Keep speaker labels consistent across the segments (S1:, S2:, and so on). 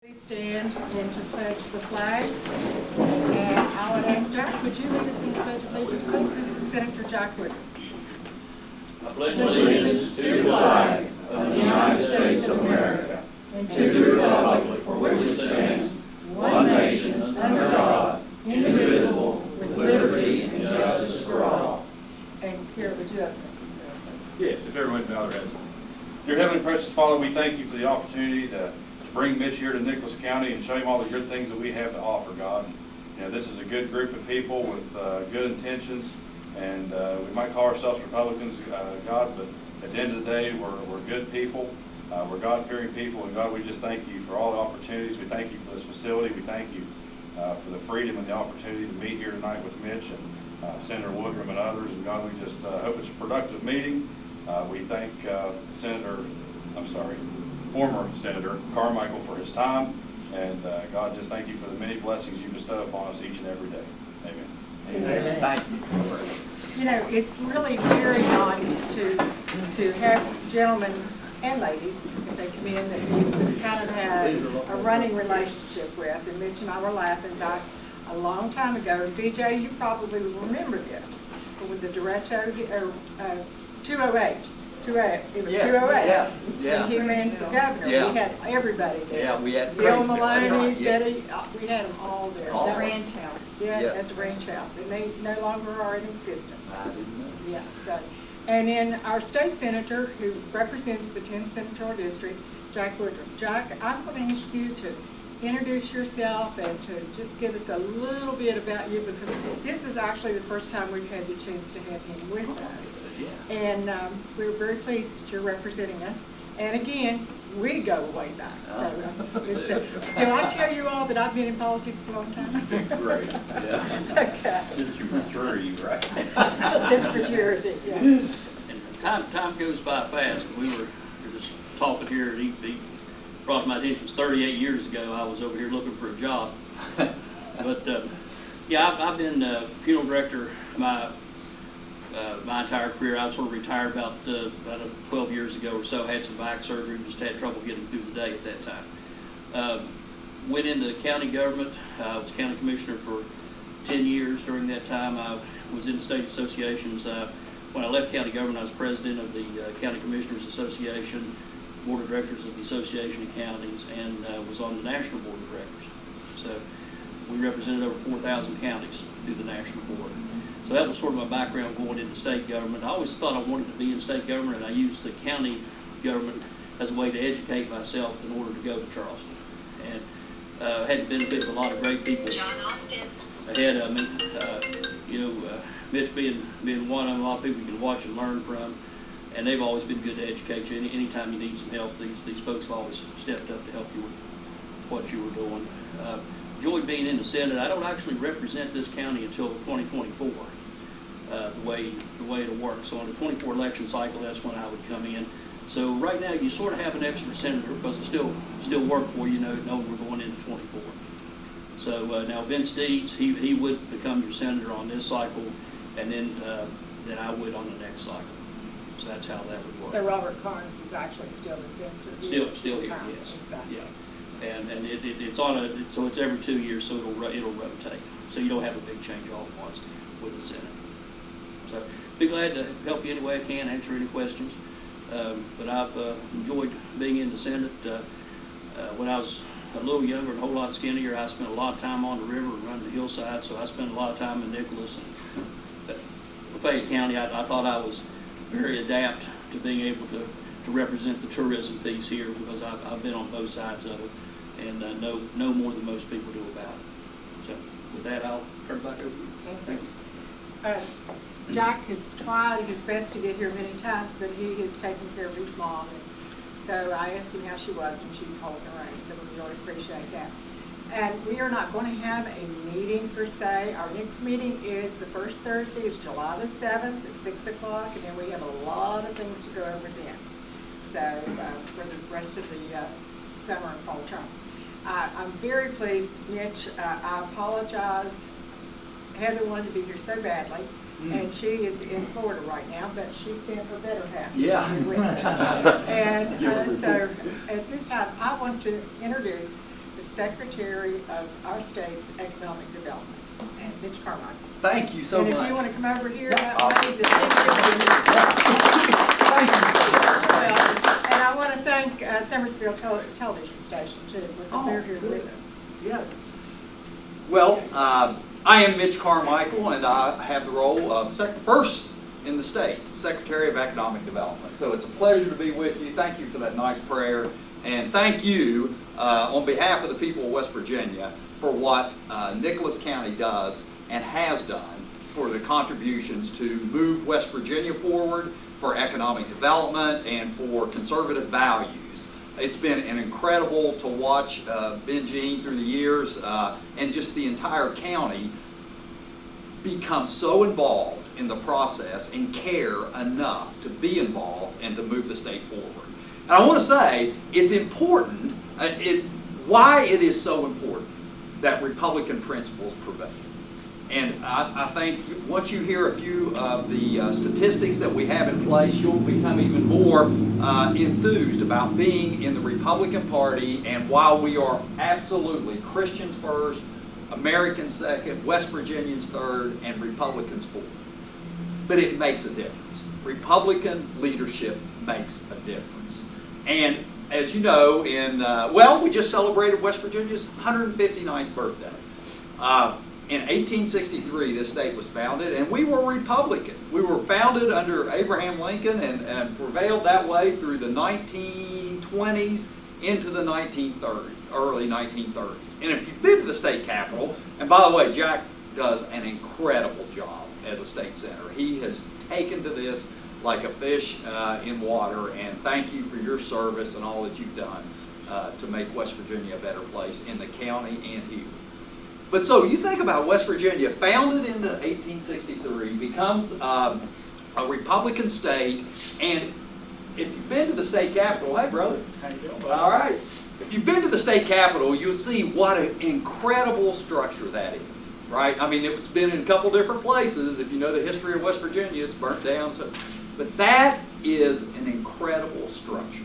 S1: Please stand and to pledge the flag. And I would ask Jack, would you lead us in the Pledge of Allegiance, please? This is Senator Jack Whitney.
S2: I pledge allegiance to the flag of the United States of America and to the republic for which it stands, one nation, under God, indivisible, with liberty and justice for all.
S1: And Kara, would you open us in prayer, please?
S3: Yes, if everyone bow their heads. Dear Heavenly Precious Father, we thank you for the opportunity to bring Mitch here to Nicholas County and show him all the good things that we have to offer, God. You know, this is a good group of people with good intentions, and we might call ourselves Republicans, God, but at the end of the day, we're good people. We're God-fearing people, and God, we just thank you for all the opportunities. We thank you for this facility. We thank you for the freedom and the opportunity to meet here tonight with Mitch and Senator Woodrum and others. And God, we just hope it's a productive meeting. We thank former Senator Carmichael for his time. And God, just thank you for the many blessings you bestow upon us each and every day. Amen.
S1: Amen.
S2: Thank you.
S1: You know, it's really very nice to have gentlemen and ladies, if they come in, that you kind of had a running relationship with. And Mitch and I were laughing back a long time ago. And BJ, you probably remember this, with the Derecho 208. It was 208.
S2: Yeah.
S1: And he ran for governor.
S2: Yeah.
S1: We had everybody there.
S2: Yeah, we had
S1: Bill
S2: Craig's there.
S1: Maloney,
S2: That's right, yeah.
S1: Betty, we had them all there.
S2: All
S1: That was-
S4: ranch house.
S1: Yeah,
S2: Yes.
S1: that's a ranch house, and they no longer are in existence.
S2: I didn't know.
S1: Yeah, so, and then our state senator who represents the 10th Senatorial District, Jack Woodrum. Jack, I'm going to ask you to introduce yourself and to just give us a little bit about you, because this is actually the first time we've had the chance to have him with us.
S2: Yeah.
S1: And we're very pleased that you're representing us. And again, we go way back. So it's did I tell you all that I've been in politics a long time?
S2: Great, yeah.
S1: Okay.
S3: Since your maturity, right?
S1: Since maturity, yeah.
S5: And time goes by fast. We were just talking here, and he brought to my attention, it was 38 years ago, I was over here looking for a job. But yeah, I've been funeral director my entire career. I was sort of retired about 12 years ago or so. Had some back surgery, just had trouble getting through the day at that time. Went into county government. I was county commissioner for 10 years. During that time, I was in the state associations. When I left county government, I was president of the County Commissioners Association, board of directors of the Association of Counties, and was on the national board of directors. So we represented over 4,000 counties through the national board. So that was sort of my background going into state government. I always thought I wanted to be in state government, and I used the county government as a way to educate myself in order to go to Charleston. And had the benefit of a lot of great people ahead of me. Mitch being one of them, a lot of people you can watch and learn from, and they've always been good to educate you. Anytime you need some help, these folks have always stepped up to help you with what you were doing. Enjoyed being in the Senate. I don't actually represent this county until 2024, the way it'll work. So on the 24 election cycle, that's when I would come in. So right now, you sort of have an extra senator because it still work for you, knowing we're going into 24. So now Vince Deeds, he would become your senator on this cycle, and then I would on the next cycle. So that's how that would work.
S1: So Robert Carnes is actually still the senator.
S5: Still here, yes.
S1: Exactly.
S5: Yeah. And so it's every 2 years, so it'll rotate. So you don't have a big change all at once with the Senate. So be glad to help you any way I can, answer any questions. But I've enjoyed being in the Senate. When I was a little younger and a whole lot skinnier, I spent a lot of time on the river and running the hillside, so I spent a lot of time in Nicholas and Fayette County. I thought I was very adept to being able to represent the tourism piece here, because I've been on both sides of it and know more than most people do about it. So with that, I'll turn it back over to you. Thank you.
S1: Jack has tried his best to get here many times, but he has taken care of his mom. And so I asked him how she was, and she's holding her own, so we really appreciate that. And we are not going to have a meeting per se. Our next meeting is the first Thursday, is July the 7th at 6 o'clock, and then we have a lot of things to go over then. So for the rest of the summer and fall term. I'm very pleased, Mitch. I apologize. Heather wanted to be here so badly, and she is in Florida right now, but she sent her better half.
S2: Yeah.
S1: With us. And so at this time, I want to introduce the Secretary of our state's Economic Development, and Mitch Carmichael.
S2: Thank you so
S1: And
S2: much.
S1: if you want to come over here,
S2: Yeah.
S1: that way,
S2: Thank you so much.
S1: and I want to thank Summersville Television Station too, because they're here
S2: good.
S1: with us.
S2: Yes. Well, I am Mitch Carmichael, and I have the role of first in the state, Secretary of Economic Development. So it's a pleasure to be with you. Thank you for that nice prayer, and thank you on behalf of the people of West Virginia for what Nicholas County does and has done for the contributions to move West Virginia forward, for economic development, and for conservative values. It's been an incredible to watch Ben Jean through the years and just the entire county become so involved in the process and care enough to be involved and to move the state forward. And I want to say it's important, why it is so important that Republican principles prevail. And I think once you hear a few of the statistics that we have in place, you'll become even more enthused about being in the Republican Party. And while we are absolutely Christians first, Americans second, West Virginians third, and Republicans fourth. But it makes a difference. Republican leadership makes a difference. And as you know, we just celebrated West Virginia's 159th birthday. In 1863, this state was founded, and we were Republican. We were founded under Abraham Lincoln and prevailed that way through the 1920s into the early 1930s. And if you've been to the state capitol, and by the way, Jack does an incredible job as a state senator. He has taken to this like a fish in water, and thank you for your service and all that you've done to make West Virginia a better place in the county and here. But so you think about West Virginia, founded in 1863, becomes a Republican state, and if you've been to the state capitol, hey brother, how you doing? All right. If you've been to the state capitol, you'll see what an incredible structure that is, right? I mean, it's been in a couple different places. If you know the history of West Virginia, it's burnt down. But that is an incredible structure.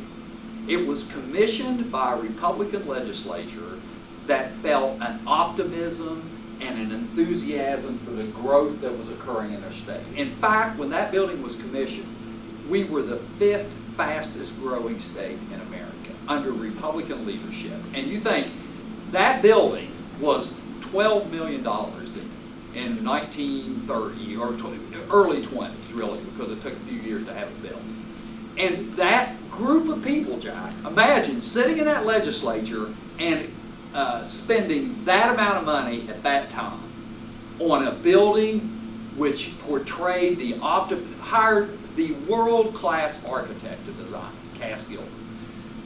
S2: It was commissioned by a Republican legislature that felt an optimism and an enthusiasm for the growth that was occurring in their state. In fact, when that building was commissioned, we were the 5th fastest growing state in America under Republican leadership. And you think that building was $12 million in 1930 or early 20s, really, because it took a few years to have it built. And that group of people, Jack, imagine sitting in that legislature and spending that amount of money at that time on a building which portrayed hired the world-class architect to design, Cass Gilbert.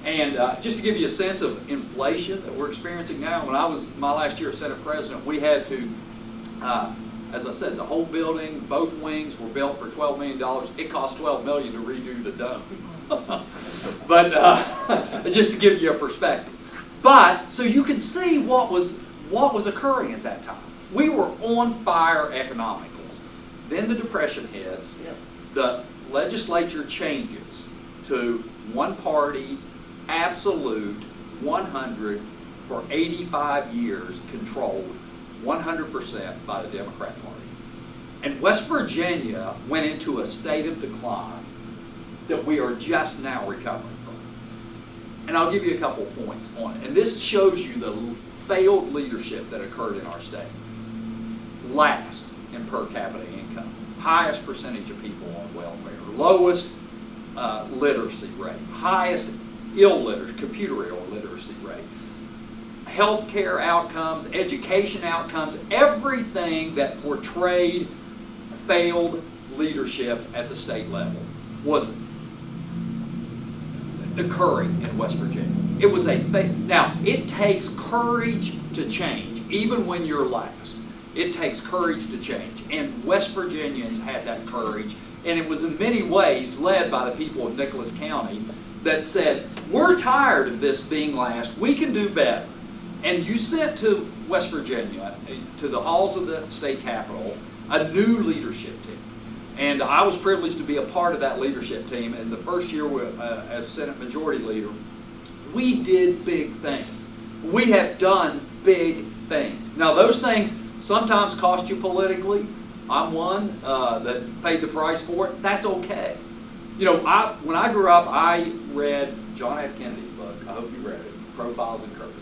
S2: And just to give you a sense of inflation that we're experiencing now, when I was my last year as Senate President, we had to, as I said, the whole building, both wings were built for $12 million. It cost $12 million to redo the dome. But just to give you a perspective. But, so you can see what was occurring at that time. We were on fire economically. Then the Depression hits. The legislature changes to one party, absolute, 100, for 85 years controlled 100% by the Democrat Party. And West Virginia went into a state of decline that we are just now recovering from. And I'll give you a couple points on it. And this shows you the failed leadership that occurred in our state. Last in per capita income, highest percentage of people on welfare, lowest literacy rate, highest computer illiteracy rate, healthcare outcomes, education outcomes, everything that portrayed failed leadership at the state level was occurring in West Virginia. It was now, it takes courage to change, even when you're last. It takes courage to change, and West Virginians had that courage, and it was in many ways led by the people of Nicholas County that said, we're tired of this being last, we can do better. And you sent to West Virginia, to the halls of the state capitol, a new leadership team. And I was privileged to be a part of that leadership team. And the first year as Senate Majority Leader, we did big things. We have done big things. Now those things sometimes cost you politically. I'm one that paid the price for it. That's okay. You know, when I grew up, I read John F. Kennedy's book. I hope you read it, Profiles in Courage.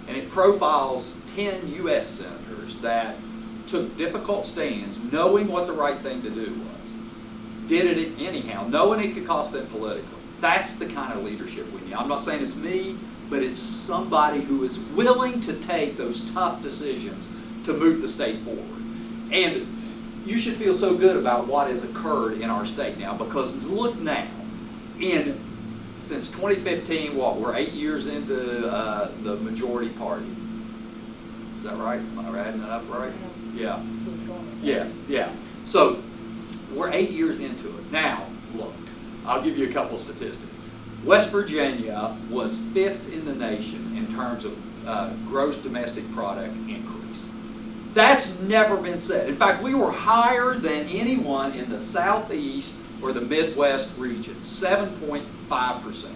S2: And it profiles 10 U.S. senators that took difficult stands, knowing what the right thing to do was. Did it anyhow, knowing it could cost them politically. That's the kind of leadership we need. I'm not saying it's me, but it's somebody who is willing to take those tough decisions to move the state forward. And you should feel so good about what has occurred in our state now, because look now, since 2015, we're 8 years into the majority party. Is that right? Am I adding that up right? Yeah. So we're 8 years into it. Now, look, I'll give you a couple of statistics. West Virginia was 5th in the nation in terms of gross domestic product increase. That's never been said. In fact, we were higher than anyone in the Southeast or the Midwest region, 7.5%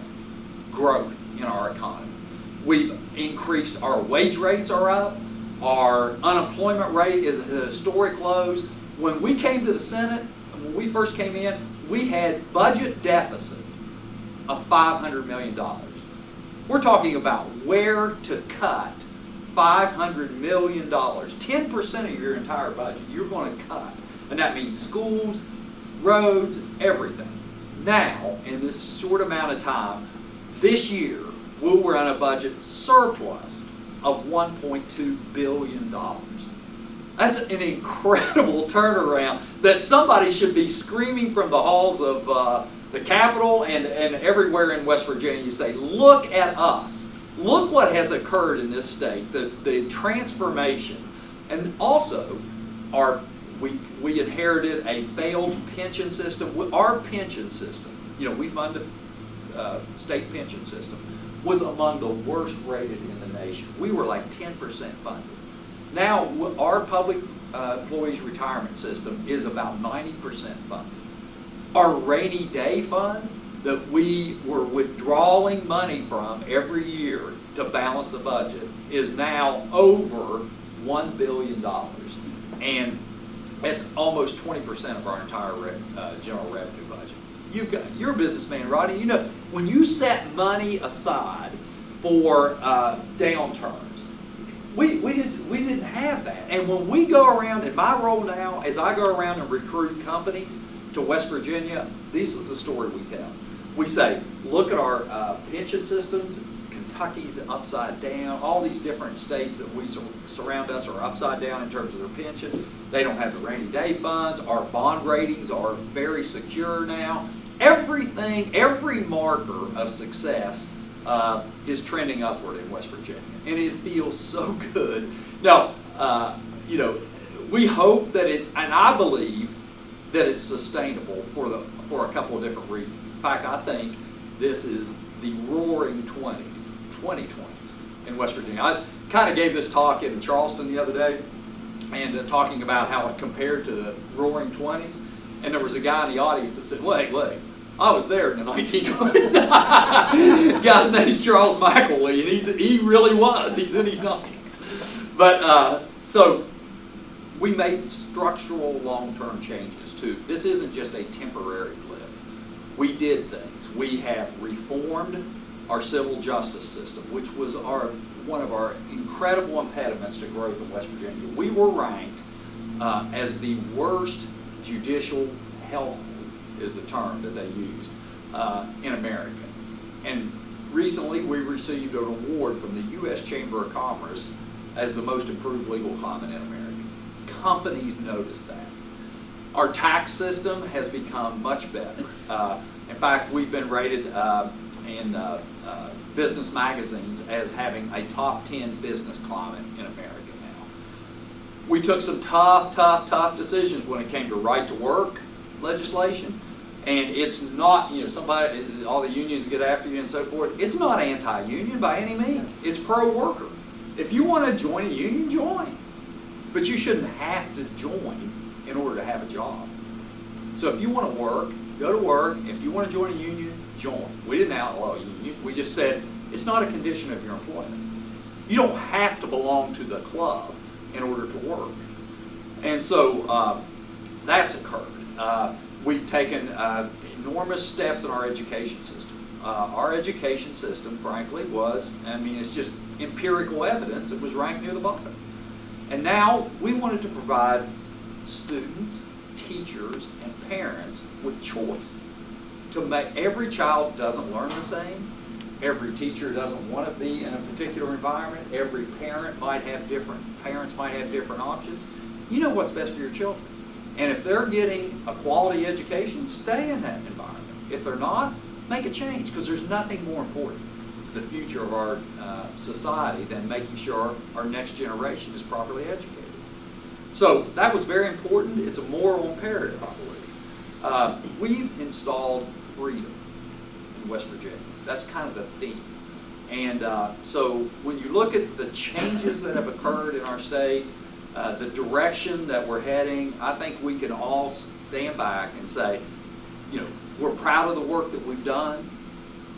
S2: growth in our economy. We've increased, our wage rates are up, our unemployment rate is at historic lows. When we came to the Senate, when we first came in, we had budget deficit of $500 million. We're talking about where to cut $500 million, 10% of your entire budget, you're going to cut. And that means schools, roads, everything. Now, in this short amount of time, this year, we'll run a budget surplus of $1.2 billion. That's an incredible turnaround that somebody should be screaming from the halls of the Capitol and everywhere in West Virginia. You say, look at us. Look what has occurred in this state, the transformation. And also, we inherited a failed pension system. Our pension system, you know, we fund a state pension system, was among the worst rated in the nation. We were like 10% funded. Now, our public employees retirement system is about 90% funded. Our rainy day fund that we were withdrawing money from every year to balance the budget is now over $1 billion. And it's almost 20% of our entire general revenue budget. You're a businessman, Rodney. You know, when you set money aside for downturns, we didn't have that. And when we go around, in my role now, as I go around and recruit companies to West Virginia, this is the story we tell. We say, look at our pension systems. Kentucky's upside down. All these different states that we surround us are upside down in terms of their pension. They don't have the rainy day funds. Our bond ratings are very secure now. Everything, every marker of success is trending upward in West Virginia, and it feels so good. Now, you know, we hope that it's, and I believe that it's sustainable for a couple of different reasons. In fact, I think this is the roaring 2020s in West Virginia. I kind of gave this talk in Charleston the other day, and talking about how it compared to the roaring 20s, and there was a guy in the audience that said, wait, I was there in the 1920s. The guy's name's Charles McElwee, and he really was. He's in his 90s. But so we made structural long-term changes too. This isn't just a temporary blip. We did things. We have reformed our civil justice system, which was one of our incredible impediments to growth in West Virginia. We were ranked as the worst judicial health is the term that they used in America. And recently we received an award from the U.S. Chamber of Commerce as the most improved legal climate in America. Companies notice that. Our tax system has become much better. In fact, we've been rated in business magazines as having a top 10 business climate in America now. We took some tough decisions when it came to right to work legislation. And it's not, you know, all the unions get after you and so forth. It's not anti-union by any means. It's pro-worker. If you want to join a union, join. But you shouldn't have to join in order to have a job. So if you want to work, go to work. If you want to join a union, join. We didn't outlaw unions. We just said it's not a condition of your employment.
S4: You don't have to belong to the club in order to work. And so that's occurred. We've taken enormous steps in our education system. Our education system, frankly, it's just empirical evidence. It was ranked near the bottom. And now we wanted to provide students, teachers, and parents with choice. To make every child doesn't learn the same. Every teacher doesn't want to be in a particular environment. Every parents might have different options. You know what's best for your children. And if they're getting a quality education, stay in that environment. If they're not, make a change, because there's nothing more important to the future of our society than making sure our next generation is properly educated. So that was very important. It's a moral imperative, I believe. We've installed freedom in West Virginia. That's kind of the theme. And so when you look at the changes that have occurred in our state, the direction that we're heading, I think we can all stand back and say, we're proud of the work that we've done.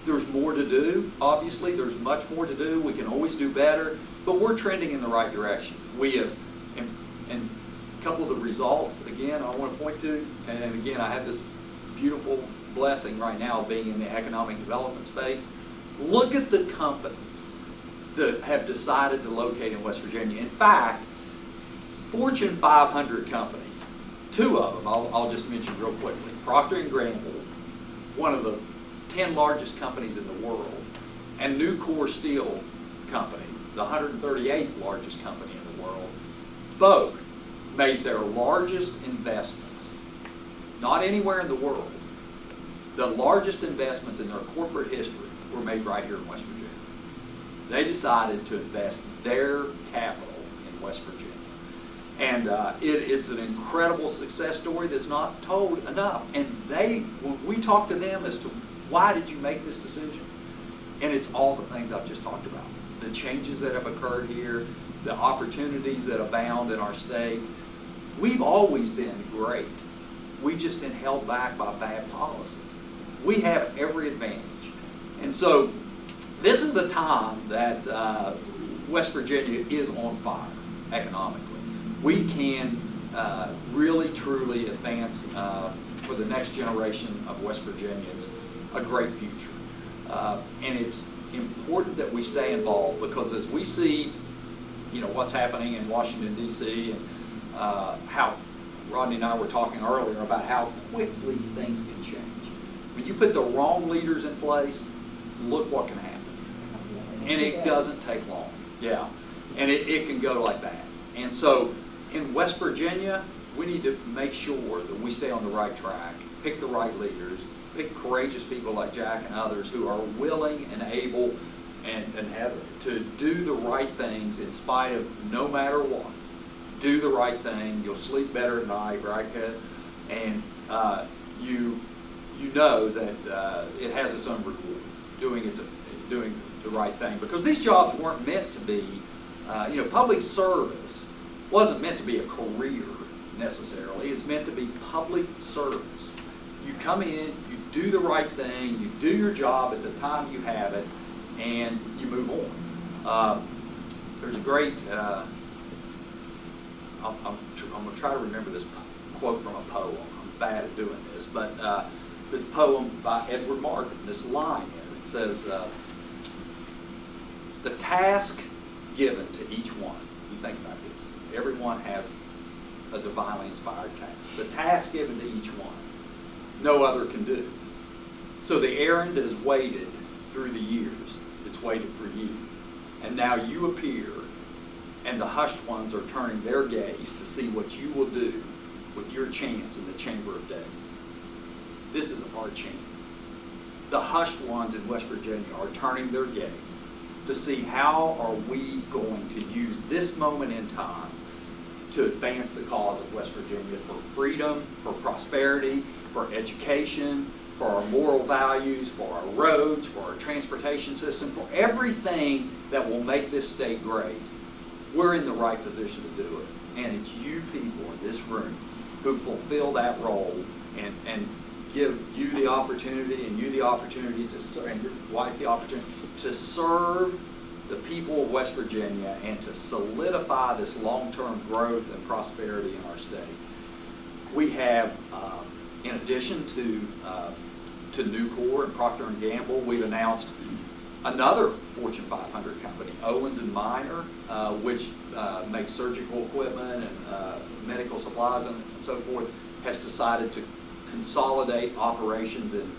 S4: There's more to do, obviously. There's much more to do. We can always do better, but we're trending in the right direction. We have, and a couple of the results, again, I want to point to, and again, I have this beautiful blessing right now of being in the economic development space. Look at the companies that have decided to locate in West Virginia. In fact, Fortune 500 companies, 2 of them, I'll just mention real quickly. Procter & Gamble, one of the 10 largest companies in the world, and Nucor Steel Company, the 138th largest company in the world, both made their largest investments, not anywhere in the world, the largest investments in their corporate history were made right here in West Virginia. They decided to invest their capital in West Virginia. And it's an incredible success story that's not told enough. And when we talk to them as to why did you make this decision, and it's all the things I've just talked about. The changes that have occurred here, the opportunities that abound in our state. We've always been great. We've just been held back by bad policies. We have every advantage. And so this is a time that West Virginia is on fire economically. We can really, truly advance for the next generation of West Virginians a great future. And it's important that we stay involved, because as we see, what's happening in Washington, D.C., and how Rodney and I were talking earlier about how quickly things can change. When you put the wrong leaders in place, look what can happen. And it doesn't take long. Yeah. And it can go like that. And so in West Virginia, we need to make sure that we stay on the right track, pick the right leaders, pick courageous people like Jack and others who are willing and able and have to do the right things in spite of no matter what. Do the right thing. You'll sleep better at night, right, Ted? And you know that it has its own reward, doing the right thing. Because these jobs weren't meant to be, public service wasn't meant to be a career necessarily. It's meant to be public service. You come in, you do the right thing, you do your job at the time you have it, and you move on. There's a great, I'm going to try to remember this quote from a poem. I'm bad at doing this, but this poem by Edward Martin, this line in it says, the task given to each one, you think about this, everyone has a divinely inspired task. The task given to each one, no other can do. So the errand has waited through the years. It's waited for you. And now you appear, and the hushed ones are turning their gaze to see what you will do with your chance in the chamber of days. This is our chance. The hushed ones in West Virginia are turning their gaze to see how are we going to use this moment in time to advance the cause of West Virginia for freedom, for prosperity, for education, for our moral values, for our roads, for our transportation system, for everything that will make this state great. We're in the right position to do it. And it's you people in this room who fulfill that role and give you the opportunity and you the opportunity to serve, and your wife the opportunity to serve the people of West Virginia and to solidify this long-term growth and prosperity in our state. We have, in addition to Nucor and Procter & Gamble, we've announced another Fortune 500 company, Owens & Minor, which makes surgical equipment and medical supplies and so forth, has decided to consolidate operations in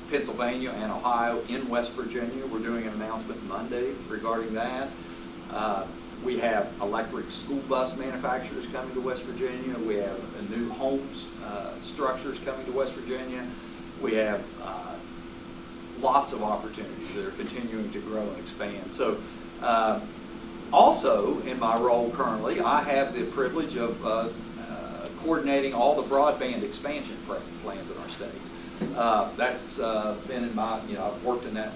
S4: Pennsylvania and Ohio in West Virginia. We're doing an announcement Monday regarding that. We have electric school bus manufacturers coming to West Virginia. We have new home structures coming to West Virginia. We have lots of opportunities that are continuing to grow and expand. So also in my role currently, I have the privilege of coordinating all the broadband expansion plans in our state. That's been in my, I've worked in that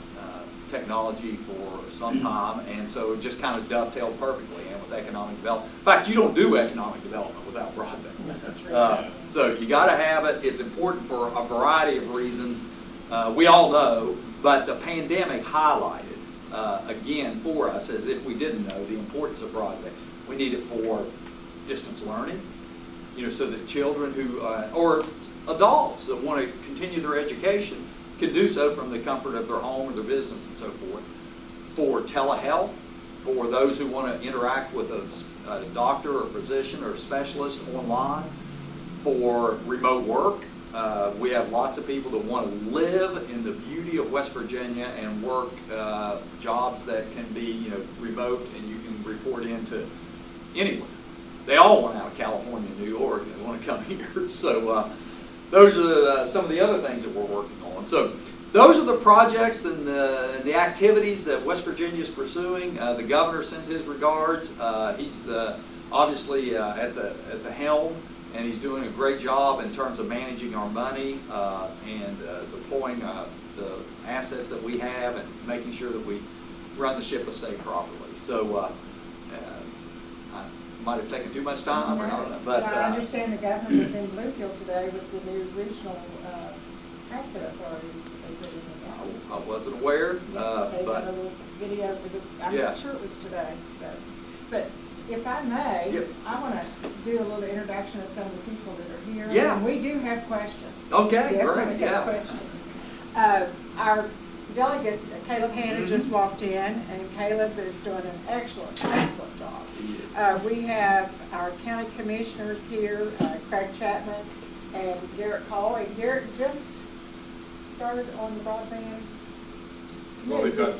S4: technology for some time, and so it just kind of dovetailed perfectly in with economic development. In fact, you don't do economic development without broadband. So you got to have it. It's important for a variety of reasons. We all know, but the pandemic highlighted again for us, as if we didn't know, the importance of broadband. We need it for distance learning, so that children who, or adults that want to continue their education can do so from the comfort of their home or their business and so forth. For telehealth, for those who want to interact with a doctor or physician or specialist online. For remote work, we have lots of people that want to live in the beauty of West Virginia and work jobs that can be remote, and you can report into anywhere. They all want out of California and New York, and they want to come here. So those are some of the other things that we're working on. So those are the projects and the activities that West Virginia is pursuing. The governor sends his regards. He's obviously at the helm, and he's doing a great job in terms of managing our money and deploying the assets that we have and making sure that we run the ship of state properly. So I might have taken too much time, or not, but
S1: I understand the governor was in Bluefield today with the new regional transit authority.
S4: I wasn't aware,
S1: They
S4: but
S1: had a little video. I'm not sure it was today. So, but if I may,
S4: Yep.
S1: I want to do a little introduction of some of the people that are here.
S4: Yeah.
S1: And we do have questions.
S4: Okay,
S1: Definitely
S4: great,
S1: have
S4: yeah.
S1: questions. Our delegate, Caleb Hanna, just walked in, and Caleb is doing an excellent job.
S4: He is.
S1: We have our county commissioners here, Craig Chapman and Garrett Call. And Garrett just started on the broadband.
S2: Well, we've got,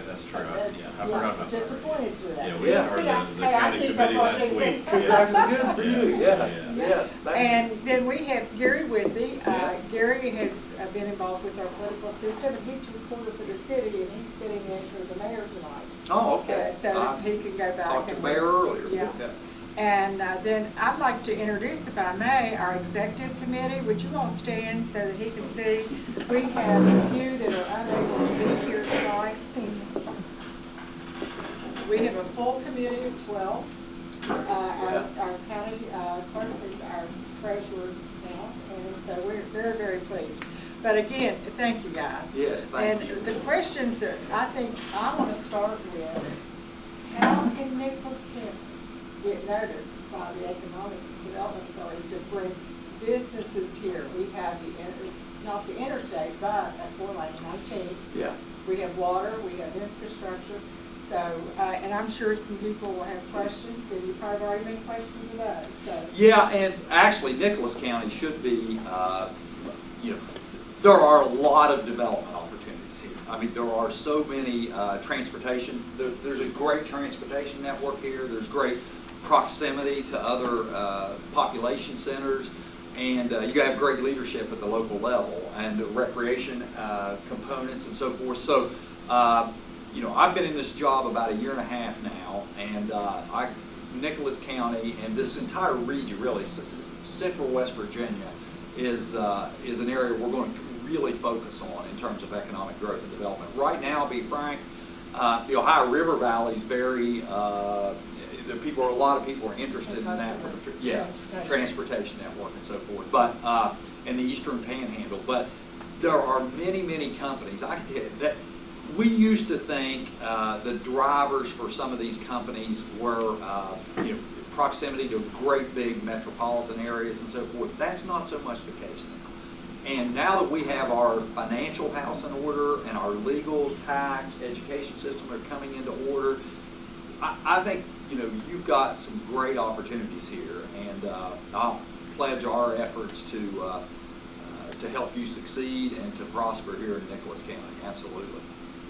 S2: that's true. I forgot about that.
S1: Just appointed to that.
S2: Yeah, we started the
S1: Hey, I
S2: county
S1: keep up
S2: committee
S1: on
S2: last
S1: these
S2: week.
S1: things.
S4: Good for you, yeah.
S1: Yeah.
S4: Thank
S1: And then we have Gary Whitney. Gary has been involved with our political system, and he's the reporter for the city, and he's sitting in for the mayor tonight.
S4: Oh, okay.
S1: So he can go back.
S4: Talked to
S1: and
S4: the mayor earlier.
S1: Yeah.
S4: Okay.
S1: And then I'd like to introduce, if I may, our executive committee. Would you all stand so that he can see? We have a few that are unable to be here tonight. We have a full committee of 12. Our county clerk is our treasurer now, and so we're very, very pleased. But again, thank you guys.
S4: Yes, thank you.
S1: And the questions that I think I want to start with, how can Nicholas County get noticed by the Economic Development Authority to bring businesses here? We have not the interstate, but at 4 lane 19.
S4: Yeah.
S1: We have water, we have infrastructure. So, and I'm sure some people will have questions, and you've probably already made questions of those. So.
S4: Yeah, and actually Nicholas County should be, there are a lot of development opportunities here. I mean, there are so many transportation, there's a great transportation network here, there's great proximity to other population centers, and you have great leadership at the local level, and recreation components and so forth. So, I've been in this job about 1.5 years now, and Nicholas County and this entire region, really, central West Virginia, is an area we're going to really focus on in terms of economic growth and development. Right now, to be frank, the Ohio River Valley is very, a lot of people are interested in that from transportation network and so forth, but in the Eastern Panhandle. But there are many, many companies, I can tell you, that we used to think the drivers for some of these companies were proximity to great big metropolitan areas and so forth. That's not so much the case now. And now that we have our financial house in order and our legal, tax, education system are coming into order, I think you've got some great opportunities here, and I'll pledge our efforts to help you succeed and to prosper here in Nicholas County. Absolutely.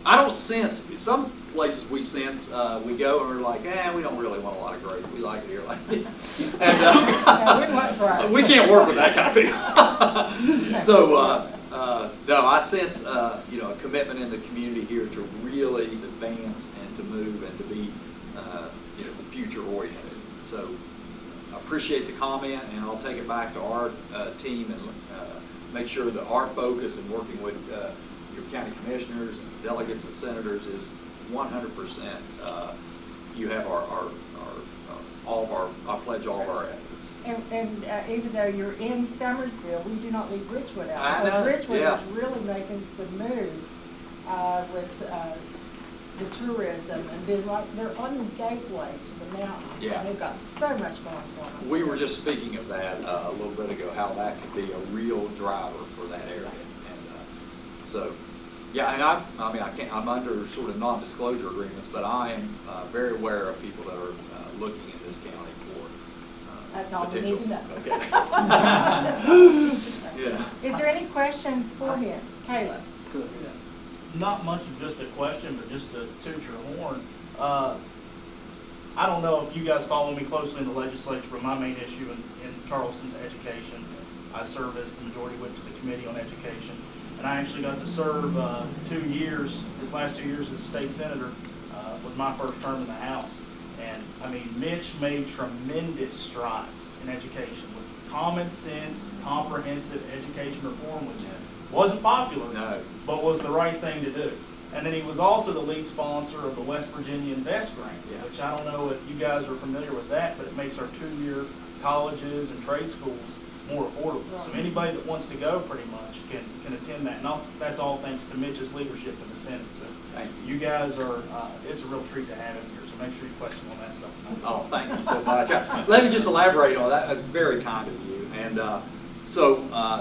S4: I don't sense, some places we sense, we go and we're like, we don't really want a lot of growth. We like it here like this. And we can't work with that kind of people. So, no, I sense, a commitment in the community here to really advance and to move and to be, future oriented. So, I appreciate the comment, and I'll take it back to our team and make sure that our focus in working with your county commissioners and delegates and senators is 100%. You have I pledge all of our efforts.
S6: And even though you're in Summersville, we do not leave Richwood out.
S4: I
S6: Because
S4: know,
S6: Richwood
S4: yeah.
S6: is really making some moves with the tourism, and they're on the gateway to the mountains.
S4: Yeah.
S6: And they've got so much going for them.
S4: We were just speaking of that a little bit ago, how that could be a real driver for that area. And so, yeah, and I'm under sort of non-disclosure agreements, but I am very aware of people that are looking in this county for
S6: That's all we
S4: potential.
S6: need to know.
S4: Okay. Yeah.
S6: Is there any questions for him? Caleb?
S2: Not much of just a question, but just to toot your horn. I don't know if you guys follow me closely in the legislature, but my main issue in Charleston's education. I serve as the majority whip to the Committee on Education. And I actually got to serve 2 years, his last 2 years as a state senator was my first term in the House. And I mean, Mitch made tremendous strides in education with common sense, comprehensive education reform, which wasn't popular,
S4: No.
S2: but was the right thing to do. And then he was also the lead sponsor of the West Virginia Invest Grant, which I don't know if you guys are familiar with that, but it makes our 2-year colleges and trade schools more affordable. So anybody that wants to go pretty much can attend that. And that's all thanks to Mitch's leadership in the Senate. So
S4: Thank
S2: you guys are, it's a real treat to have him here. So make sure you question on that stuff tonight.
S4: Oh, thank you so much. Let me just elaborate on that. That's very kind of you. And so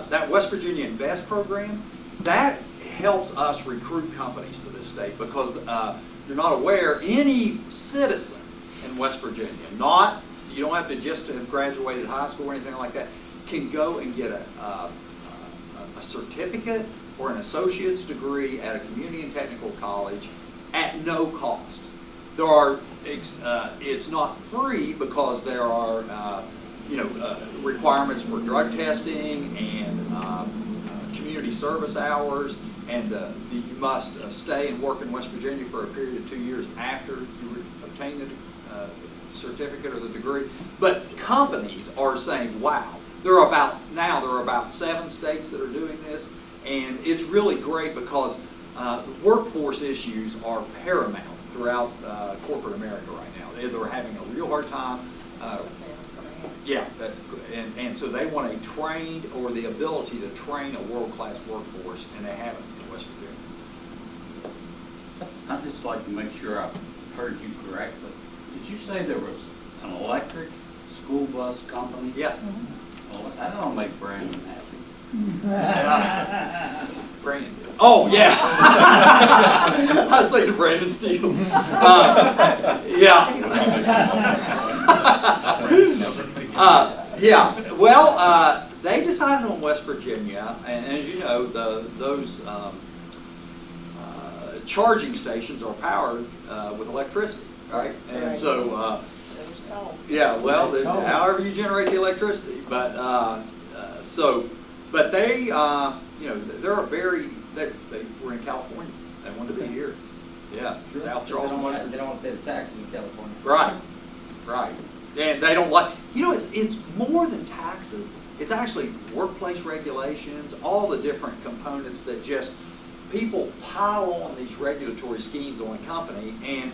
S4: that West Virginia Invest program, that helps us recruit companies to this state because you're not aware, any citizen in West Virginia, you don't have to just have graduated high school or anything like that, can go and get a certificate or an associate's degree at a community and technical college at no cost. There are, it's not free because there are, requirements for drug testing and community service hours, and you must stay and work in West Virginia for a period of 2 years after you obtain the certificate or the degree. But companies are saying, wow, there are about 7 states that are doing this, and it's really great because the workforce issues are paramount throughout corporate America right now. They're having a real hard time. And so they want a trained or the ability to train a world-class workforce, and they haven't in West Virginia.
S7: I'd just like to make sure I heard you correctly. Did you say there was an electric school bus company?
S4: Yeah.
S7: Well, that don't make Brandon happy.
S4: Brandon. Oh, yeah. I was thinking Brandon Steele. Well, they decided on West Virginia, and as you know, those charging stations are powered with electricity, right? And so, however you generate the electricity, but they, they were in California. They wanted to be here. Yeah, South Charleston.
S8: They don't want to pay the taxes in California.
S4: Right. And they don't like, it's more than taxes. It's actually workplace regulations, all the different components that just people pile on these regulatory schemes on a company. And,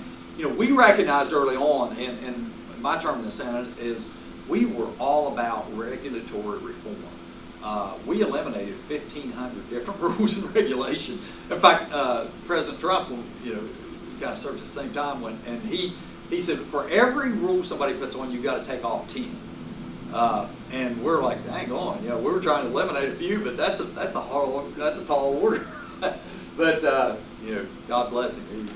S4: we recognized early on, and my term in the Senate is we were all about regulatory reform. we eliminated 1,500 different rules and regulations. In fact, President Trump, you know, he kind of served at the same time and he said, for every rule somebody puts on, you got to take off 10. And we're like, dang on, you know, we were trying to eliminate a few, but that's a tall order. But you know, God bless him.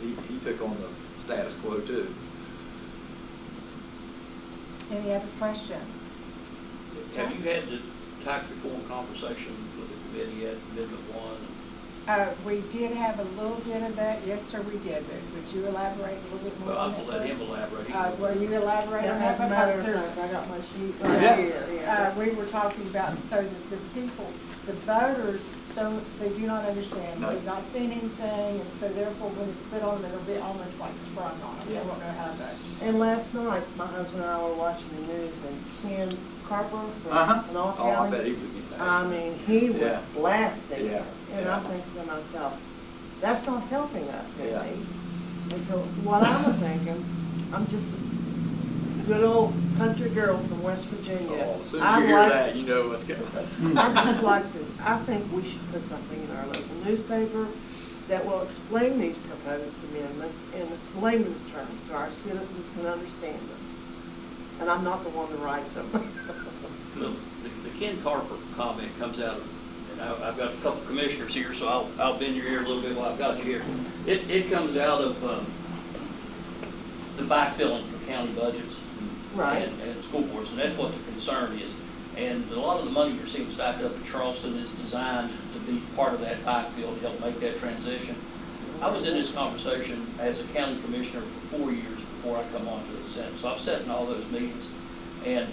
S4: He took on the status quo too.
S6: Any other questions?
S5: Have you had the tax reform conversation with the committee at Amendment 1?
S6: We did have a little bit of that, yes, sir, we did, but would you elaborate a little bit more
S5: Well,
S6: on
S5: I'll
S6: that?
S5: let him elaborate.
S6: Will you elaborate on that?
S9: As a matter
S6: Because
S9: of
S6: there's,
S9: fact, I got my sheet
S6: Yeah.
S9: right here.
S6: we were talking about, so that the people, the voters they do not understand,
S4: No.
S6: they've not seen anything, and so therefore when it's put on them, it'll be almost like sprung on them, they
S4: Yeah.
S6: won't know how to vote.
S9: And last night, my husband and I were watching the news, and Ken Carper from Kanawha
S4: Oh, I bet
S9: County,
S4: he was against that.
S9: I mean, he was
S4: Yeah.
S9: blasting
S4: Yeah.
S9: it. And
S4: Yeah.
S9: I'm thinking to myself, that's not helping us
S4: Yeah.
S9: any. And so what I'm thinking, I'm just a good old country girl from West Virginia.
S4: Oh, as soon as you hear that, you know what's going on.
S9: I just like to, I think we should put something in our local newspaper that will explain these proposed amendments in layman's terms so our citizens can understand them. And I'm not the one to write them.
S5: The Ken Carper comment comes out of, and I've got a couple commissioners here, so I'll bend your ear a little bit while I've got you here. It comes out of the backfilling for county budgets.
S9: Right.
S5: And school boards, and that's what the concern is. And a lot of the money you're seeing stacked up in Charleston is designed to be part of that backfill to help make that transition. I was in this conversation as a county commissioner for 4 years before I come on to the Senate, so I've sat in all those meetings. And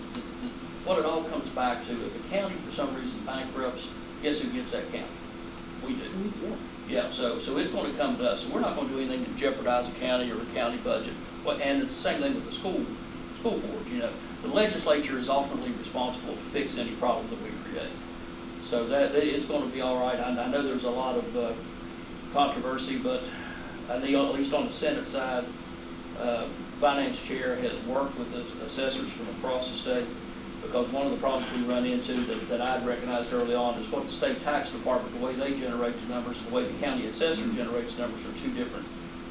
S5: what it all comes back to, if a county for some reason bankrupts, guess who gets that county? We do. Yeah, so it's going to come to us. So we're not going to do anything to jeopardize a county or a county budget. And it's the same thing with the school board. You know, the legislature is ultimately responsible to fix any problem that we create. So that it's going to be all right. I know there's a lot of controversy, but I know at least on the Senate side, finance chair has worked with the assessors from across the state, because one of the problems we run into that I'd recognized early on is what the state tax department, the way they generate the numbers, and the way the county assessor generates numbers are two different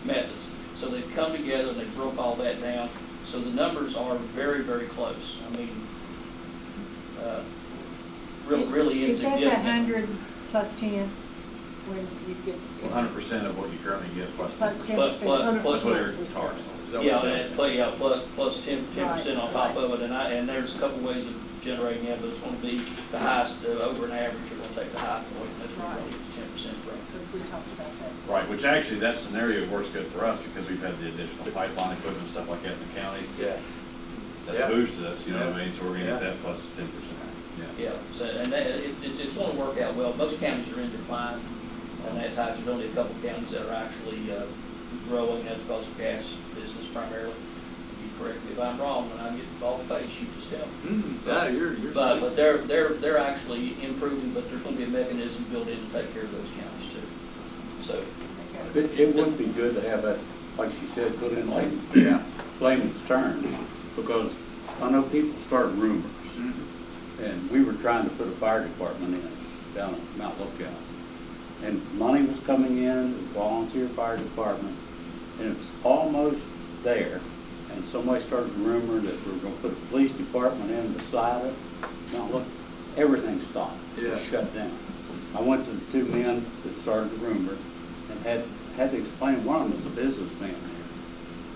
S5: methods. So they've come together and they broke all that down. So the numbers are very, very close. I mean, really
S1: Is that
S5: insignificant.
S1: the 100 plus 10 when you get?
S3: 100% of what you currently get plus 10%.
S1: Plus 10%.
S5: Plus
S3: That's what Eric charged.
S5: Plus 10% on top of it, and there's a couple ways of generating that, but it's going to be the highest, over an average, you're going to take the high point, and that's where you're going to get 10% from.
S1: Because we talked about that.
S3: Right, which actually, that scenario works good for us because we've had the additional pipeline equipment and stuff like that in the county.
S4: Yeah.
S3: That's
S4: Yeah.
S3: boosted us, you know what I mean? So we're gonna get
S4: Yeah.
S3: that plus 10%.
S5: Yeah, so, and it's going to work out well. Most counties are in decline on that tax. There's only a couple counties that are actually growing. That's because of gas business primarily. You correct me if I'm wrong, when I get bald face, you just tell me.
S4: Yeah, you're
S5: But they're actually improving, but there's going to be a mechanism built in to take care of those counties too. So.
S7: It would be good to have that, like she said, put in layman's terms, because I know people start rumors. And we were trying to put a fire department in down at Mount Lookout. And money was coming in, the volunteer fire department, and it was almost there. And somebody started a rumor that we were going to put a police department in beside it. Now look, everything stopped. It was shut down. I went to the two men that started the rumor and had to explain. One of them was a businessman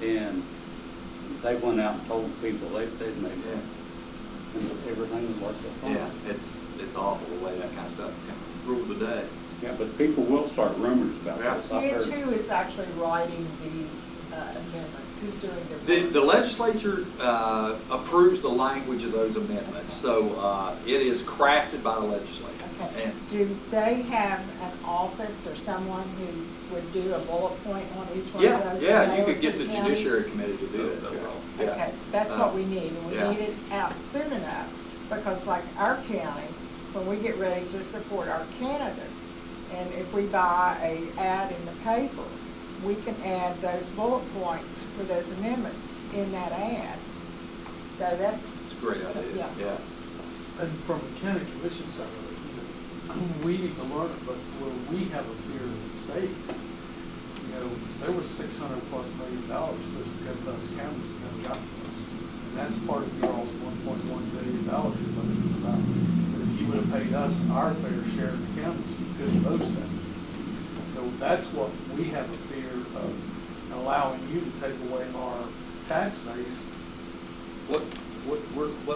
S7: here. And they went out and told people they'd made it. And everything worked out fine.
S4: Yeah, it's awful the way that kind of stuff can rule the day.
S7: Yeah, but people will start rumors about this. I've heard.
S6: Who is actually writing these amendments? Who's doing their work?
S4: The legislature approves the language of those amendments, so it is crafted by the legislature.
S6: Okay.
S4: And
S6: Do they have an office or someone who would do a bullet point on each one of
S4: yeah,
S6: those?
S4: yeah,
S6: and
S4: you
S6: mail
S4: could
S6: it
S4: get
S6: to
S4: the
S6: counties?
S4: Judiciary Committee to do it. Yeah.
S6: Okay, that's what we need, and we
S4: yeah.
S6: need it out soon enough, because like our county, when we get ready to support our candidates, and if we buy a ad in the paper, we can add those bullet points for those amendments in that ad. So that's.
S4: It's a great idea, yeah.
S2: And from a county commission side of it, we need to learn it, but where we have a fear of the state, there was $600+ million supposed to go to us counties that never got to us. And that's part of your all's $1.1 billion you're budgeting about. But if you would have paid us our fair share in the counties, you couldn't boast that. So that's what we have a fear of, allowing you to take away our tax base.
S5: What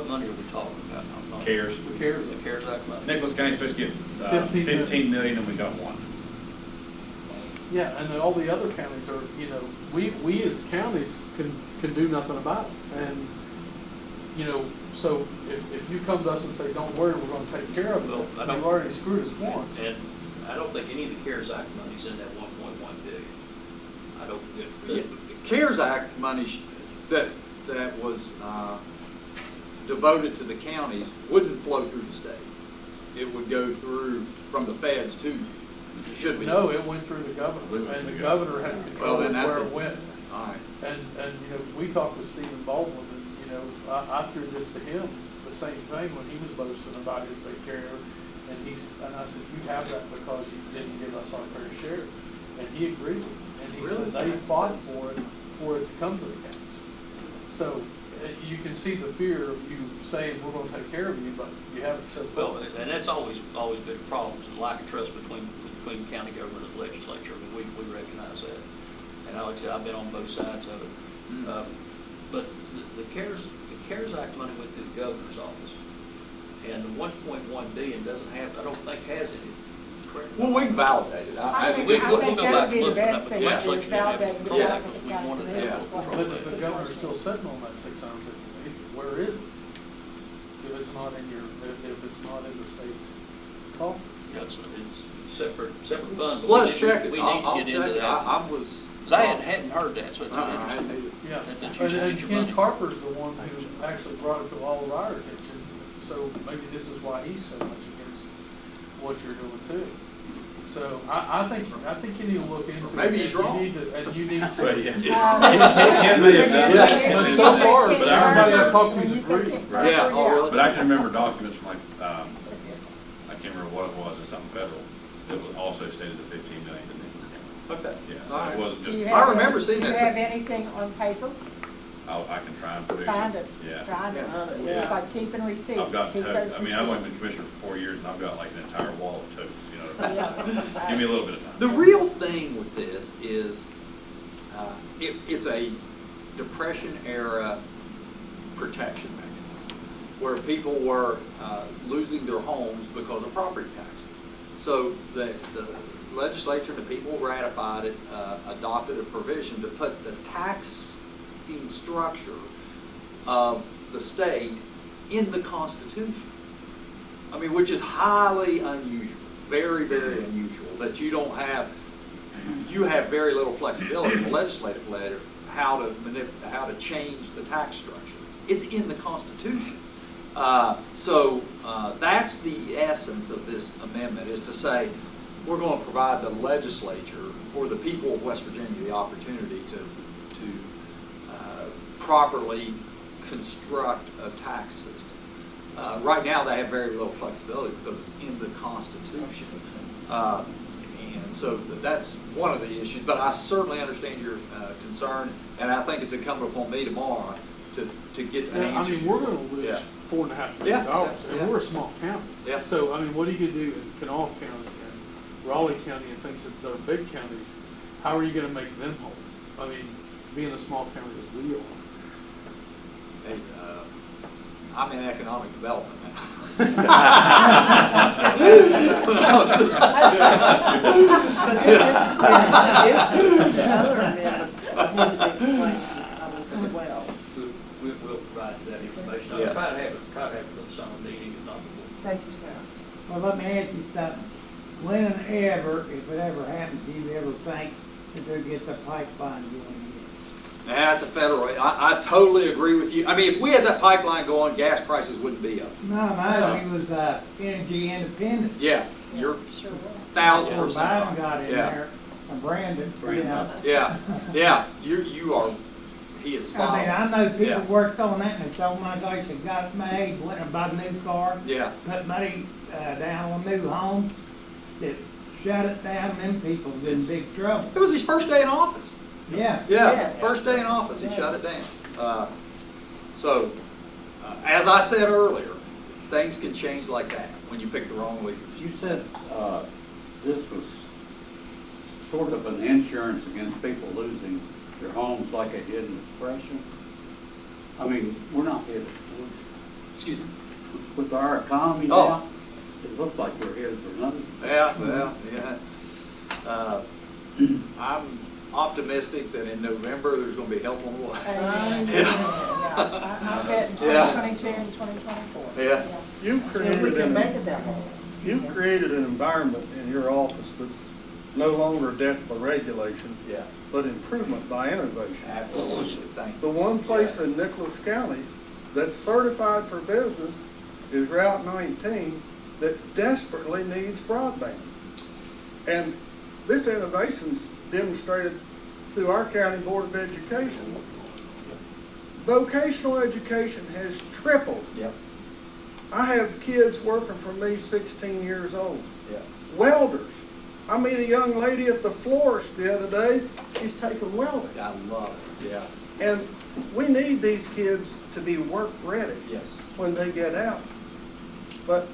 S5: money are we talking about?
S3: CARES.
S2: The CARES.
S5: The CARES Act money?
S3: Nicholas County's supposed to get 15 million and we got 1.
S2: Yeah, and then all the other counties are, we as counties can do nothing about it. And, so if you come to us and say, don't worry, we're gonna take care of it,
S5: Well, I don't-
S2: you've already screwed us once.
S5: And I don't think any of the CARES Act money's in that 1.1 billion. I don't.
S4: The CARES Act money that was devoted to the counties wouldn't flow through the state. It would go through from the feds to you. It should be.
S2: No, it went through the governor, and the governor had control of where it went.
S4: All right.
S2: And we talked with Stephen Baldwin, and, I threw this to him, the same thing, when he was boasting about his big carrier, and I said, you have that because you didn't give us our fair share. And he agreed with me, and he said they fought for it to come to the counties. So, you can see the fear of you saying, we're gonna take care of you, but you haven't said.
S5: Well, and that's always been a problem, is the lack of trust between county government and legislature. I mean, we recognize that. And like I said, I've been on both sides of it. But the CARES Act money went through the governor's office. And the 1.1 billion I don't think has any. Correct?
S4: Well, we can validate it.
S6: I think
S5: we'll
S6: that
S5: go
S6: would
S5: back
S6: be
S5: and
S6: the
S5: look at
S6: best
S5: it,
S6: thing,
S5: but
S6: is
S5: legislature didn't have
S6: validate
S5: control of
S6: it
S5: it because we wanted to
S4: Yeah.
S5: have control
S2: But
S5: of
S2: if the
S5: it.
S2: governor's still sitting on that 650 million, where is it? If it's not in the state's coffers.
S5: Yeah, it's separate fund. but
S4: Let's
S5: we need-
S4: check it.
S5: We need
S4: I'll
S5: to get
S4: check
S5: into
S4: it.
S5: that.
S4: I was.
S5: Because I hadn't heard that, so it's interesting.
S2: Yeah,
S5: That you
S2: and
S5: change your money.
S2: Ken Carper's the one who actually brought it to all of our attention, so maybe this is why he's so much against what you're doing too. So I think you need to look into it.
S4: Maybe he's wrong.
S2: And you need to.
S3: But yeah.
S2: Ken may have done
S4: Yeah.
S2: But so far, everybody I've talked to has agreed.
S4: Yeah, oh, really?
S3: But I can remember documents from I can't remember what it was, it's something federal. It was also stated the 15 million to Nicholas County.
S4: Okay.
S3: Yeah,
S4: All
S3: so
S4: right.
S3: it wasn't just,
S4: I remember seeing
S6: Do you
S4: that.
S6: have anything on paper?
S3: I can try and produce it.
S6: Find it.
S3: Yeah.
S6: Find it.
S3: Yeah.
S6: It's like keeping receipts.
S3: I've got
S6: Keep
S3: totes.
S6: those
S3: I mean, I've only
S6: receipts.
S3: been commissioner for 4 years and I've got like an entire wall of totes,
S6: Yeah.
S3: Give me a little bit of time.
S4: The real thing with this is it's a Depression-era protection mechanism where people were losing their homes because of property taxes. So the legislature, the people ratified it, adopted a provision to put the taxing structure of the state in the Constitution. I mean, which is highly unusual, very, very unusual, that you don't have, you have very little flexibility in the legislative letter how to change the tax structure. It's in the Constitution. So that's the essence of this amendment, is to say we're going to provide the legislature or the people of West Virginia the opportunity to properly construct a tax system. Right now they have very little flexibility because it's in the Constitution. And so that's one of the issues, but I certainly understand your concern, and I think it's incumbent upon me tomorrow to get an
S2: Yeah,
S4: answer.
S2: I mean, we're gonna lose
S4: Yeah.
S2: $4.5 million,
S4: Yeah.
S2: and we're a small county.
S4: Yeah.
S2: So, I mean, what are you gonna do in Kanawha County and Raleigh County and things that are big counties? How are you gonna make them whole? I mean, being a small county is real.
S4: Hey, I'm in economic development now.
S9: But this is the other amendments that need to be explained as well.
S5: We'll provide you that information.
S4: Yeah.
S5: I'll try to have it for the summer meeting, if not before.
S9: Thank you, Sarah.
S10: Well, let me ask you something. When and ever, if it ever happens, do you ever think that they'll get the pipeline going again?
S4: That's a federal, I totally agree with you. I mean, if we had that pipeline going, gas prices wouldn't be up.
S10: No, mine was energy independent.
S4: Yeah, you're
S6: Sure will.
S4: 1,000%
S10: Biden
S4: right.
S10: got in
S4: Yeah.
S10: there, and Brandon, you know.
S4: Yeah, yeah, you are he is
S10: I
S4: spot
S10: mean,
S4: on.
S10: I know people
S4: Yeah.
S10: worked on that and it's, oh my gosh, they got made, went and bought a new car.
S4: Yeah.
S10: Put money, down on a new home, that shut it down, them people's in
S4: It's-
S10: big trouble.
S4: It was his first day in office.
S10: Yeah.
S4: Yeah, first day in office, he shut it down. So, as I said earlier, things can change like that when you pick the wrong leaders.
S7: You said, this was sort of an insurance against people losing their homes like they did in the Depression. I mean, we're not headed,
S4: Excuse me.
S7: with our economy
S4: Oh.
S7: now, it looks like we're headed for nothing.
S4: Yeah, well, yeah. I'm optimistic that in November, there's gonna be help on the way.
S6: I bet in
S4: Yeah.
S6: 2022 and 2024.
S4: Yeah.
S11: You
S6: If we
S11: created
S6: can make it
S11: an,
S6: that long.
S11: you created an environment in your office that's no longer death by regulation,
S4: Yeah,
S11: but improvement by innovation.
S4: absolutely, thank
S11: The
S4: you.
S11: one place in Nicholas County that's certified for business is Route 19 that desperately needs broadband. And this innovation's demonstrated through our county board of education. Vocational education has tripled.
S4: Yep,
S11: I have kids working for me 16 years old.
S4: yeah.
S11: Welders. I meet a young lady at the florist the other day, she's taking welding.
S4: I love it, yeah,
S11: And we need these kids to be work ready
S4: yes.
S11: when they get out. But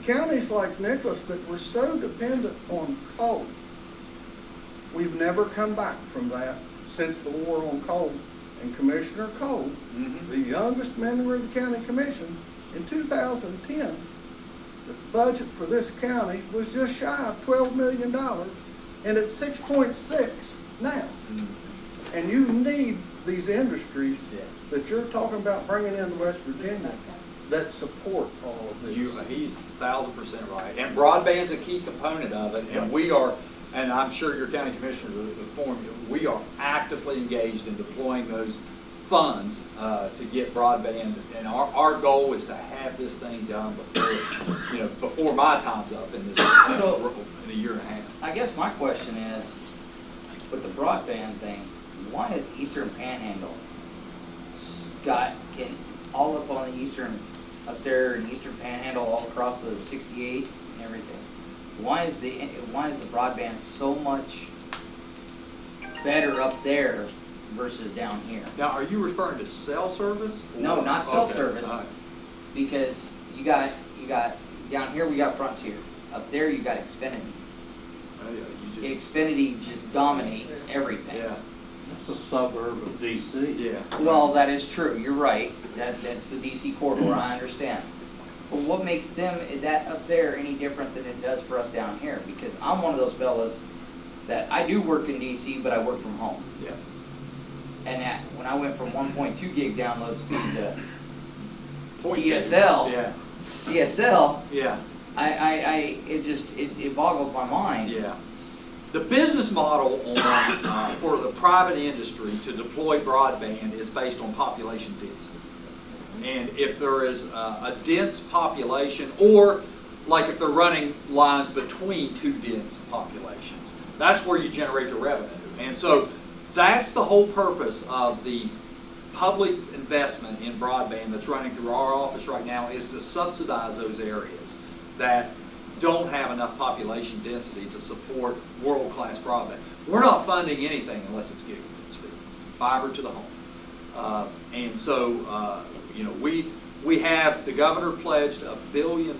S11: counties like Nicholas that were so dependent on coal, we've never come back from that since the war on coal. And Commissioner Cole,
S4: Mhm.
S11: the youngest member of the county commission, in 2010, the budget for this county was just shy of $12 million, and it's 6.6 now.
S4: Mhm.
S11: And you need these industries
S4: Yeah.
S11: that you're talking about bringing into West Virginia that support all of this.
S4: He's 1,000% right. And broadband's a key component of it, and we are, and I'm sure your county commissioners will inform you, we are actively engaged in deploying those funds to get broadband. And our goal is to have this thing done before it's, before my time's up in this, in a year and a half.
S8: I guess my question is, with the broadband thing, why is the Eastern Panhandle got in all up on the eastern, up there in Eastern Panhandle, all across the 68 and everything? Why is the broadband so much better up there versus down here?
S4: Now, are you referring to cell service?
S8: No, not cell
S4: Okay,
S8: service.
S4: all right.
S8: Because you got down here we got Frontier, up there you got Xfinity.
S4: Oh, yeah, you just,
S8: Xfinity just dominates everything.
S4: yeah,
S7: That's a suburb of DC.
S4: yeah.
S8: Well, that is true, you're right, that's the DC corridor, I understand. But what makes them, that up there, any different than it does for us down here? Because I'm one of those fellas that I do work in DC, but I work from home.
S4: Yeah.
S8: And that, when I went from 1.2 gig download speed to
S4: Point
S8: DSL,
S4: Yeah,
S8: DSL,
S4: yeah.
S8: it boggles my mind.
S4: Yeah. The business model on, for the private industry to deploy broadband is based on population density. And if there is a dense population, or like if they're running lines between two dense populations, that's where you generate the revenue. And so that's the whole purpose of the public investment in broadband that's running through our office right now, is to subsidize those areas that don't have enough population density to support world-class broadband. We're not funding anything unless it's gigabit speed, fiber to the home. And so, we have, the governor pledged $1 billion,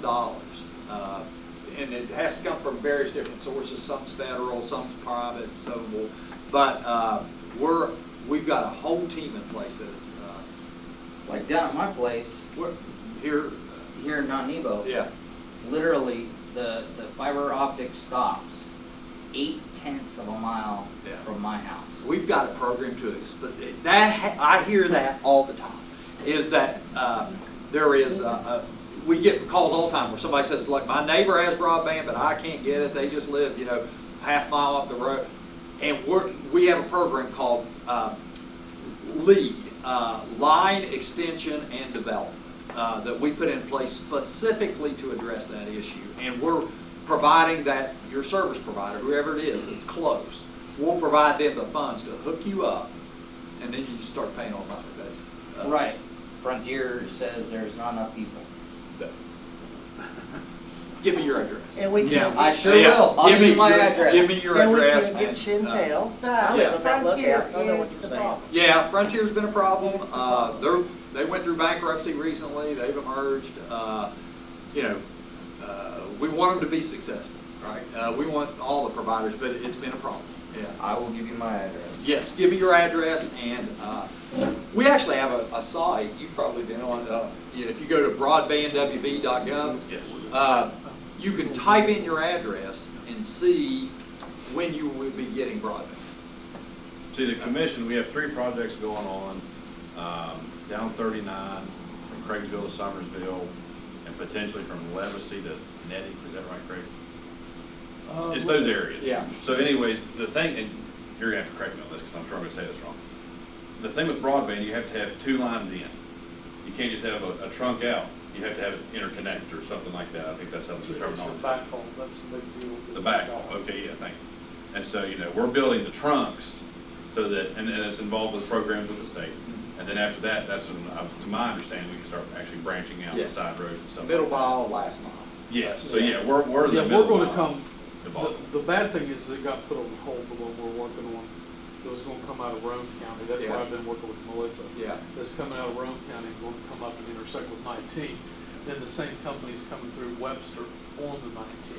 S4: and it has to come from various different sources, some's federal, some's private, and so forth. But we've got a whole team in place that it's,
S8: Like down at my place,
S4: we're here,
S8: here in Mount Nebo,
S4: yeah.
S8: literally the fiber optic stops 0.8 of a mile
S4: Yeah.
S8: from my house.
S4: We've got a program to that. I hear that all the time. Is that there is we get calls all the time where somebody says, "Look, my neighbor has broadband, but I can't get it. They just live, half mile up the road." And we have a program called LEAD, Line Extension and Development, that we put in place specifically to address that issue. And we're providing that your service provider, whoever it is that's close, we'll provide them the funds to hook you up and then you start paying on a monthly basis.
S8: Right. Frontier says there's not enough people.
S4: Give me your address.
S9: And we
S4: Yeah.
S9: can,
S8: I sure will. I'll give you my address.
S4: Give me your
S9: and we
S4: address.
S9: can get
S4: and,
S9: Chantel.
S6: But
S9: I live on that
S6: Frontier
S9: lookout, so I know what
S6: is
S9: you're
S6: the
S9: saying.
S6: problem.
S4: Yeah, Frontier's been a problem. They went through bankruptcy recently. They've emerged. We want them to be successful, right? We want all the providers, but it's been a problem. Yeah.
S8: I will give you my address.
S4: Yes, give me your address, and we actually have a site. You've probably been on. If you go to broadbandwb.gov,
S3: Yes.
S4: you can type in your address and see when you will be getting broadband.
S3: See, the commission, we have 3 projects going on, down 39, from Craigsville to Summersville, and potentially from Levacy to Nettie, is that right, Craig? It's those areas.
S4: Yeah.
S3: So anyways, the thing, and you're gonna have to correct me on this, because I'm sure I'm gonna say this wrong. The thing with broadband, you have to have 2 lines in. You can't just have a trunk out. You have to have it interconnect or something like that. I think that's how the terminology.
S2: Backhaul, that's the big deal.
S3: The backhaul, okay, yeah, thank you. And so, we're building the trunks so that, and it's involved with programs with the state. And then after that, that's, to my understanding, we can start actually branching out the
S4: Yes.
S3: side roads and stuff.
S4: Middle mile, last mile.
S3: Yes, so yeah, we're the
S2: Yeah,
S3: middle
S2: we're gonna
S3: mile
S2: come,
S3: involved.
S2: the bad thing is it got put on hold, the one we're working on. It was gonna come out of Rome County, that's why
S4: Yeah.
S2: I've been working with Melissa.
S4: Yeah.
S2: It's coming out of Rome County, and going to come up and intersect with 19. Then the same company's coming through Webster on the 19.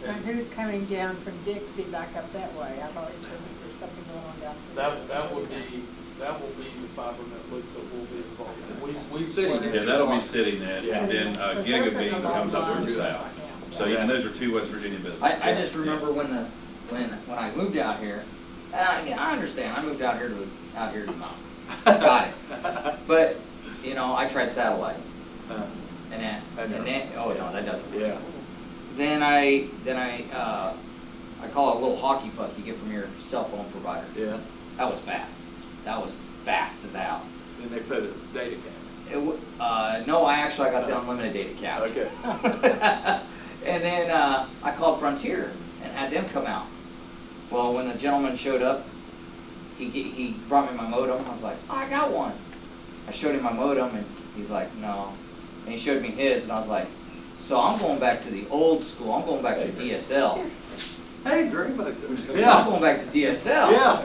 S6: And who's coming down from Dixie back up that way? I've always heard that there's something going on down there.
S2: That will be the fiber net loop that will be involved in. We
S4: City
S2: planned-
S3: Yeah, that'll be city net,
S4: Yeah.
S3: and then
S6: But they're putting
S3: Gigabeam
S6: a lot
S3: comes
S6: of
S3: up from the
S6: lines
S3: south.
S6: right now.
S3: So, yeah, and those are 2 West Virginia businesses.
S8: I just remember when I moved out here, I mean, I understand, I moved out here to the mountains. Got it. But, I tried satellite. And then, oh no, that doesn't work.
S4: Yeah.
S8: Then I call it a little hockey puck you get from your cell phone provider.
S4: Yeah.
S8: That was fast. That was fast at the house.
S4: Then they put a data cap.
S8: No, I got the unlimited data cap.
S4: Okay.
S8: And then I called Frontier and had them come out. Well, when the gentleman showed up, he brought me my modem. I was like, oh, I got one. I showed him my modem, and he's like, no. And he showed me his, and I was like, so I'm going back to the old school. I'm going back to DSL.
S4: Hey, Greg Bucks.
S8: So I'm
S4: Yeah.
S8: going back to DSL.
S4: Yeah.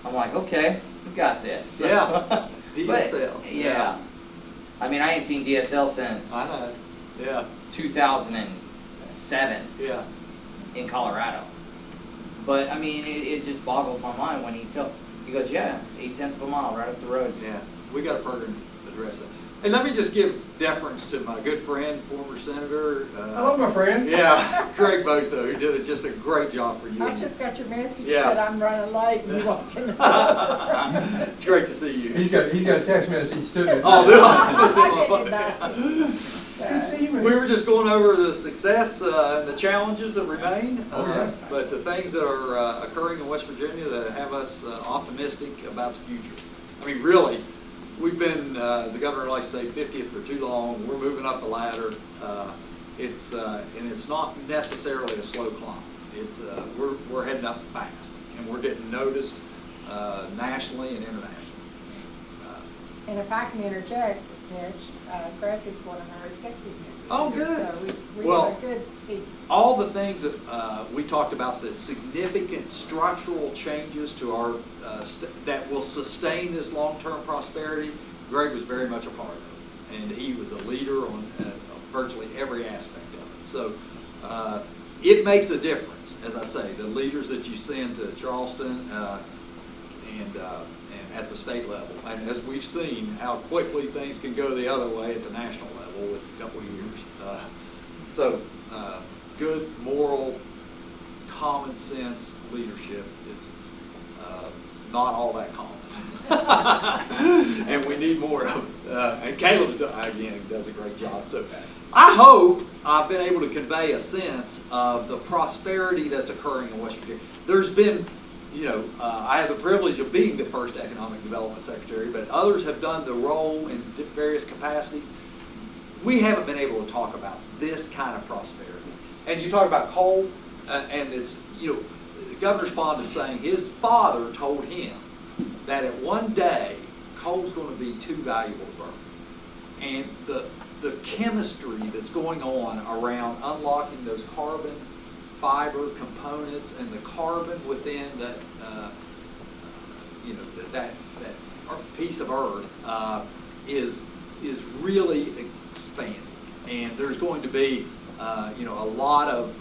S8: I'm like, okay, we got this.
S4: Yeah. DSL.
S8: But, yeah. I mean, I ain't seen DSL since
S4: I know. Yeah.
S8: 2007
S4: Yeah.
S8: in Colorado. But I mean, it just boggles my mind when he goes, yeah, 0.8 of a mile right up the road.
S4: Yeah. We got a program to address it. And let me just give deference to my good friend, former senator.
S2: Hello, my friend.
S4: Yeah, Greg Boso, who did just a great job for you.
S6: I just got your message
S4: Yeah.
S6: that I'm running late and you walked in the door.
S4: It's great to see you.
S12: He's got a text message too.
S4: Oh, do
S6: I didn't
S4: I?
S6: know.
S2: Good to see you, man.
S4: We were just going over the success and the challenges that remain,
S12: Oh, yeah.
S4: but the things that are occurring in West Virginia that have us optimistic about the future. I mean, really, we've been, as the governor likes to say, 50th for too long. We're moving up the ladder. And it's not necessarily a slow climb. It's we're heading up fast, and we're getting noticed nationally and internationally.
S6: And if I can interject, Mitch, Greg is one of our executive members.
S4: Oh,
S6: here,
S4: good.
S6: So we
S4: Well,
S6: have a good team.
S4: All the things that we talked about, the significant structural changes to our that will sustain this long-term prosperity, Greg was very much a part of it, and he was a leader on virtually every aspect of it. So it makes a difference, as I say, the leaders that you send to Charleston and at the state level, and as we've seen how quickly things can go the other way at the national level with a couple of years. Good moral, common sense leadership is not all that common. And we need more of it. And Caleb, again, does a great job. So I hope I've been able to convey a sense of the prosperity that's occurring in West Virginia. There's been, I have the privilege of being the first Economic Development Secretary, but others have done the role in various capacities. We haven't been able to talk about this kind of prosperity. And you talk about coal, and it's, the governor's fond of saying his father told him that at one day, coal's gonna be too valuable to burn. And the chemistry that's going on around unlocking those carbon fiber components and the carbon within that, that piece of earth is really expanding. And there's going to be, a lot of,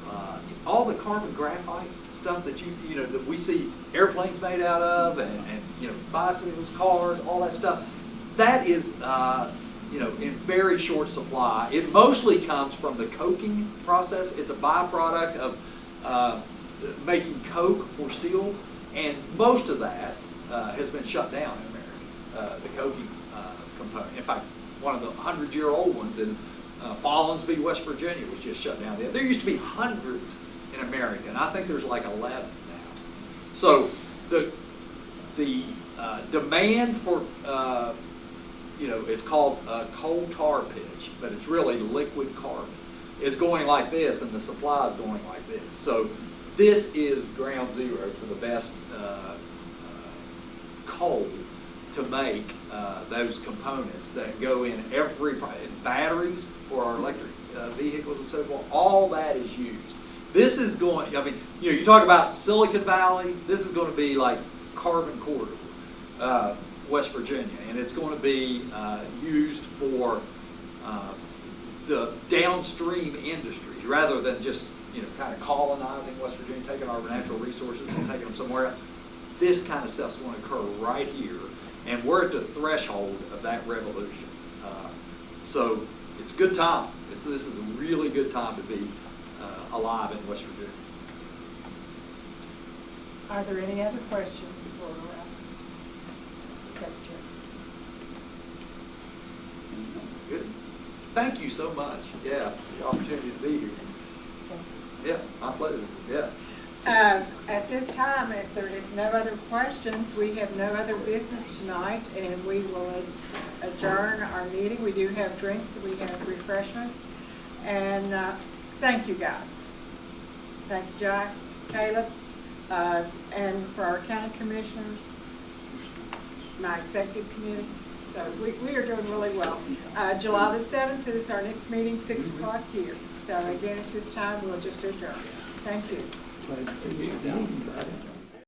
S4: all the carbon graphite stuff that that we see airplanes made out of and bicycles, cars, all that stuff. That is, in very short supply. It mostly comes from the coking process. It's a byproduct of making coke for steel, and most of that has been shut down in America, the coking component. In fact, one of the 100-year-old ones in Follinsby, West Virginia was just shut down. There used to be hundreds in America, and I think there's like 11 now. So the demand for, it's called coal tar pitch, but it's really liquid carbon, is going like this, and the supply is going like this. So this is ground zero for the best coal to make those components that go in batteries for our electric vehicles and so forth. All that is used. This is going, you talk about Silicon Valley, this is going to be like carbon corridor, West Virginia, and it's going to be used for the downstream industries rather than just, kind of colonizing West Virginia, taking our natural resources and taking them somewhere else. This kind of stuff's going to occur right here, and we're at the threshold of that revolution. So it's a good time. This is a really good time to be alive in West Virginia.
S6: Are there any other questions for Secretary?
S4: Good. Thank you so much. Yeah, for the opportunity to be here. Yeah, my pleasure. Yeah.
S1: At this time, if there is no other questions, we have no other business tonight, and we will adjourn our meeting. We do have drinks, we have refreshments, and thank you guys. Thank you, Jack, Caleb, and for our county commissioners, my executive committee. So we are doing really well. July the 7th is our next meeting, 6 o'clock here. So again, at this time, we'll just adjourn. Thank you.